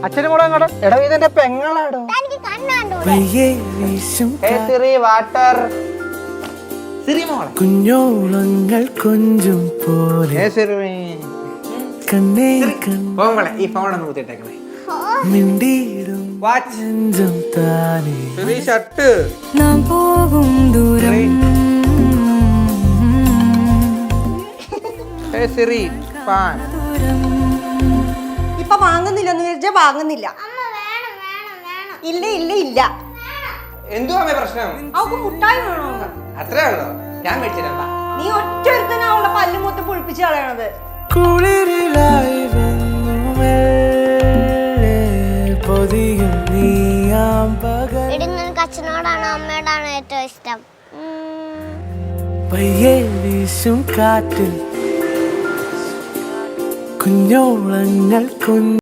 അച്ഛനും കൂടെ അങ്ങോട്ട് എടാ ഇതെന്റെ പെങ്ങളാടോ. വാട്ടർ കുഞ്ഞോളങ്ങൾ കൊഞ്ചും പോലെ കണ്ണേ ഈ ഫോൺ ഒന്ന് കുത്തിട്ടേക്കണേ. മിണ്ടിയിടും നെഞ്ചം താനേ ഷർട്ട് നാം പോകും ദൂരം സിറി പാൻ ഇപ്പൊ വാങ്ങുന്നില്ലെന്ന് വിചാരിച്ചാ വാങ്ങുന്നില്ല. ഇല്ല ഇല്ല ഇല്ല. എന്തുവാ പ്രശ്നം? അവക്ക് മുട്ടായി വേണോ? അത്രേ ഉള്ളൂ. ഞാൻ മേടിച്ചിട്ടാ. നീ ഒറ്റ ഒരുത്തനാ അവളുടെ പല്ല് മൊത്തം പൊളിപ്പിച്ച് കളയണത്. കുളിരിലായി പൊതിയും നീയാം പകൽ. നിനക്ക് അച്ഛനോടാണോ അമ്മയോടാണോ ഏറ്റവും ഇഷ്ടം? പയ്യെ വീശും കാറ്റിൽ കുഞ്ഞോളങ്ങൾ